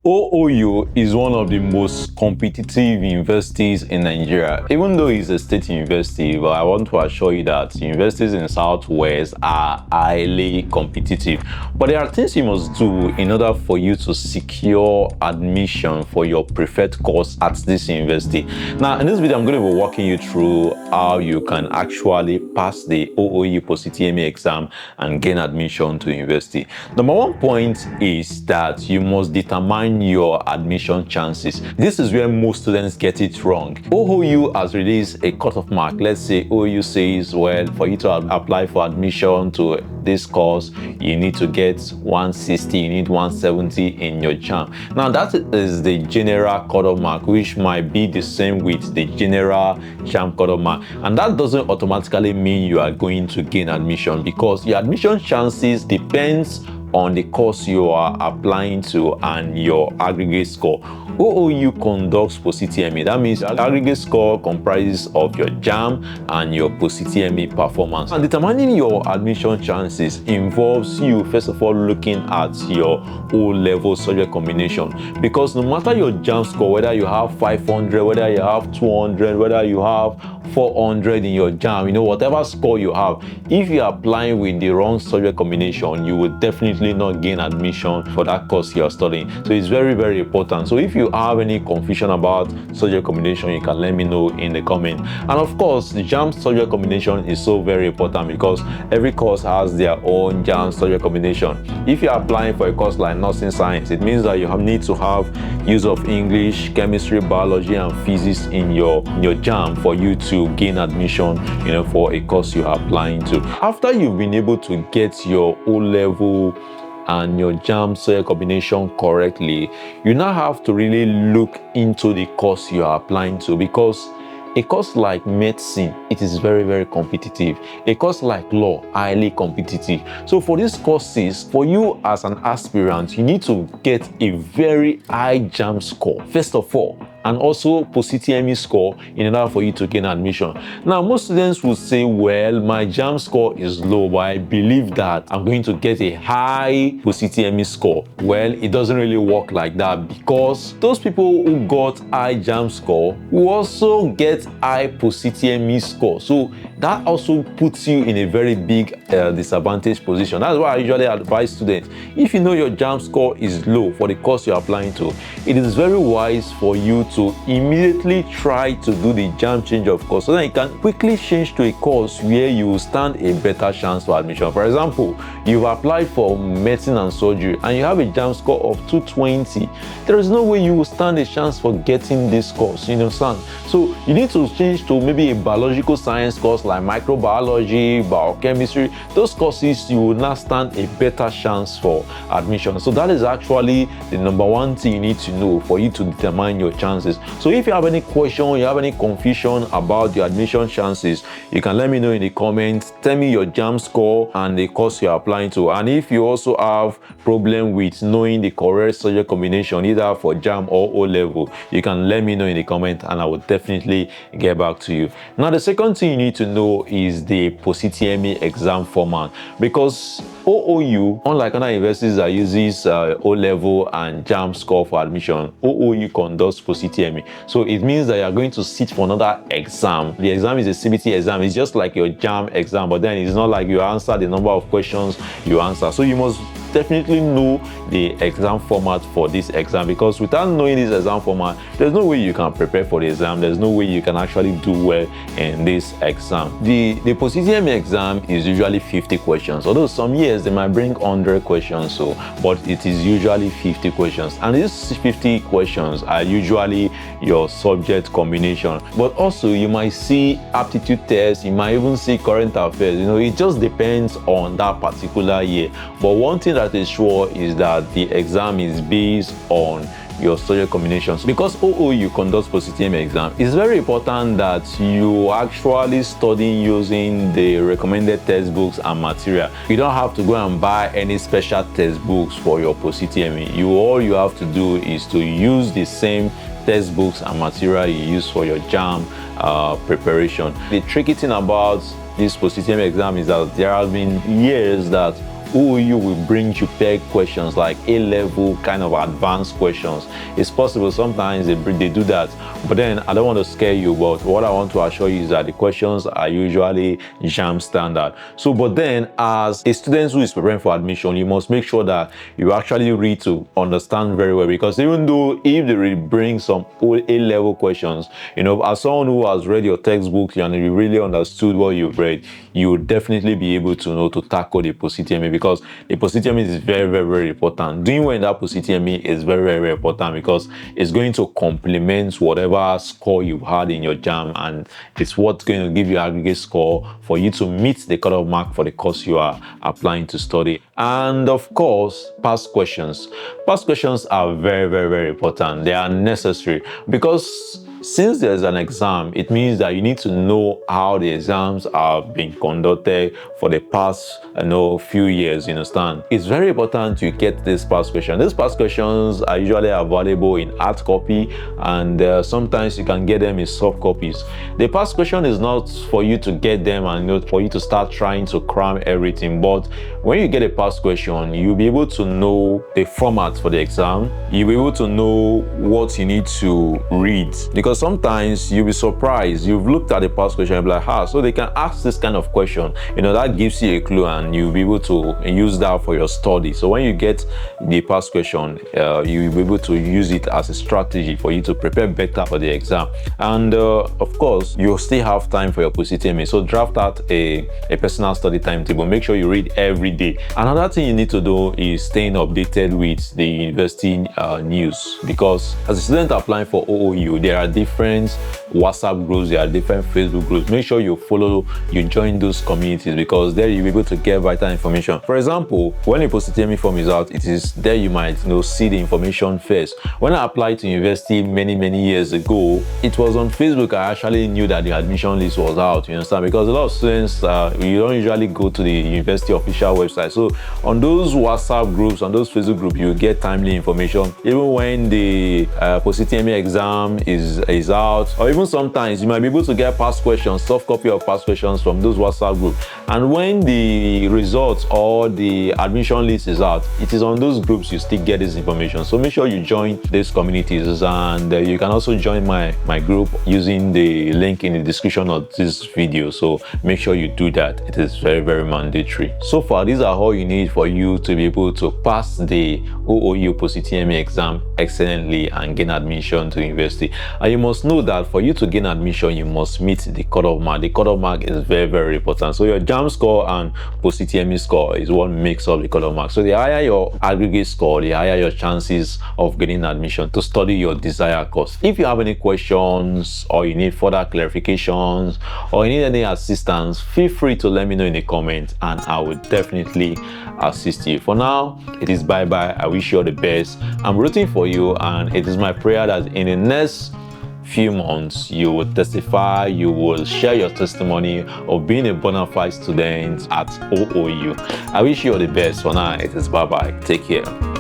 OOU is one of the most competitive universities in Nigeria. Even though it's a state university, but I want to assure you that universities in Southwest are highly competitive. But there are things you must do in order for you to secure admission for your preferred course at this university. Now, in this video, I'm going to be walking you through how you can actually pass the OOU post-UTME exam and gain admission to the university. Number one point is that you must determine your admission chances. This is where most students get it wrong. OOU has released a cutoff mark. Let's say OOU says, well, for you to apply for admission to this course, you need to get 160, you need 170 in your JAMB. Now, that is the general cutoff mark, which might be the same with the general JAMB cutoff mark. And that doesn't automatically mean you are going to gain admission, because your admission chances depends on the course you are applying to and your aggregate score. OOU conducts post-UTME. That means your aggregate score comprises of your JAMB and your post-UTME performance. And determining your admission chances involves you, first of all, looking at your O-level subject combination. Because no matter your JAMB score, whether you have 500, whether you have 200, whether you have 400 in your JAMB, whatever score you have, if you are applying with the wrong subject combination, you will definitely not gain admission for that course you are studying. So it's very, very important. So if you have any confusion about subject combination, you can let me know in the comment. And of course, the JAMB subject combination is so very important, because every course has their own JAMB subject combination. If you are applying for a course like nursing science, it means that you need to have use of English, chemistry, biology, and physics in your JAMB for you to gain admission, for a course you are applying to. After you've been able to get your O-level and your JAMB subject combination correctly, you now have to really look into the course you are applying to, because a course like medicine, it is very, very competitive. A course like law, highly competitive. So for these courses, for you as an aspirant, you need to get a very high JAMB score, first of all, and also post-UTME score in order for you to gain admission. Now, most students will say, well, my JAMB score is low, but I believe that I'm going to get a high post-UTME score. Well, it doesn't really work like that, because those people who got high JAMB score will also get high post-UTME score. So that also puts you in a very big disadvantaged position. That's why I usually advise students, if you know your JAMB score is low for the course you're applying to, it is very wise for you to immediately try to do the JAMB change of course, so that you can quickly change to a course where you will stand a better chance for admission. For example, you've applied for medicine and surgery and you have a JAMB score of 220. There is no way you will stand a chance for getting this course, you understand? So you need to change to maybe a biological science course like microbiology, biochemistry. Those courses, you will now stand a better chance for admission. So that is actually the number one thing you need to know for you to determine your chances. So if you have any question, you have any confusion about your admission chances, you can let me know in the comments. Tell me your JAMB score and the course you're applying to. And if you also have problem with knowing the correct subject combination, either for JAMB or O-level, you can let me know in the comment and I will definitely get back to you. Now, the second thing you need to know is the post-UTME exam format, because OOU, unlike other universities that uses O-level and JAMB score for admission, OOU conducts post-UTME. So it means that you are going to sit for another exam. The exam is a CBT exam. It's just like your JAMB exam, but then it's not like you answer the number of questions you answer. So you must definitely know the exam format for this exam, because without knowing this exam format, there's no way you can prepare for the exam. There's no way you can actually do well in this exam. The post-UTME exam is usually 50 questions, although some years they might bring 100 questions, but it is usually 50 questions, and these 50 questions are usually your subject combination. But also you might see aptitude tests, you might even see current affairs. It just depends on that particular year. But one thing that is sure is that the exam is based on your subject combinations. Because OOU conducts post-UTME exam, it's very important that you actually study using the recommended textbooks and material. You don't have to go and buy any special textbooks for your post-UTME. All you have to do is to use the same textbooks and material you use for your JAMB preparation. The tricky thing about this post-UTME exam is that there have been years that OOU will bring you peg questions like A-level kind of advanced questions. It's possible sometimes they do that, but then I don't want to scare you, but what I want to assure you is that the questions are usually JAMB standard. So, but then as a student who is preparing for admission, you must make sure that you actually read to understand very well, because even though if they bring some A-level questions, you know, as someone who has read your textbook and you really understood what you've read, you will definitely be able to know to tackle the post-UTME, because the post-UTME is very important. Doing well in that post-UTME is very important, because it's going to complement whatever score you've had in your JAMB, and it's what's going to give you aggregate score for you to meet the cutoff mark for the course you are applying to study. And of course, past questions. Past questions are very important. They are necessary, because since there's an exam, it means that you need to know how the exams have been conducted for the past, few years, you understand? It's very important you get this past question. These past questions are usually available in hard copy, and sometimes you can get them in soft copies. The past question is not for you to get them and for you to start trying to cram everything, but when you get a past question, you'll be able to know the format for the exam. You'll be able to know what you need to read, because sometimes you'll be surprised. You've looked at the past question and be like, so they can ask this kind of question. That gives you a clue, and you'll be able to use that for your study. So when you get the past question, you'll be able to use it as a strategy for you to prepare better for the exam. And of course, you'll still have time for your post-UTME. So draft out a personal study timetable. Make sure you read every day. Another thing you need to do is staying updated with the university news, because as a student applying for OOU, there are different WhatsApp groups, there are different Facebook groups. Make sure you join those communities, because there you'll be able to get vital information. For example, when a post-UTME form is out, it is there you might see the information first. When I applied to university many years ago, it was on Facebook I actually knew that the admission list was out, you understand, because a lot of students you don't usually go to the university official website. So on those WhatsApp groups, on those Facebook groups, you get timely information. Even when the post-UTME exam is out, or even sometimes you might be able to get past questions, soft copy of past questions from those WhatsApp groups. And when the results or the admission list is out, it is on those groups you still get this information. So make sure you join these communities, and you can also join my group using the link in the description of this video. So make sure you do that. It is very mandatory. So far, these are all you need for you to be able to pass the OOU post-UTME exam excellently and gain admission to university. And you must know that for you to gain admission, you must meet the cutoff mark. The cutoff mark is very important. So your JAMB score and post-UTME score is what makes up the cutoff mark. So the higher your aggregate score, the higher your chances of getting admission to study your desired course. If you have any questions, or you need further clarifications, or you need any assistance, feel free to let me know in the comments, and I will definitely assist you. For now, it is bye-bye. I wish you all the best. I'm rooting for you, and it is my prayer that in the next few months you will testify, you will share your testimony of being a bona fide student at OOU. I wish you all the best. For now, it is bye-bye. Take care.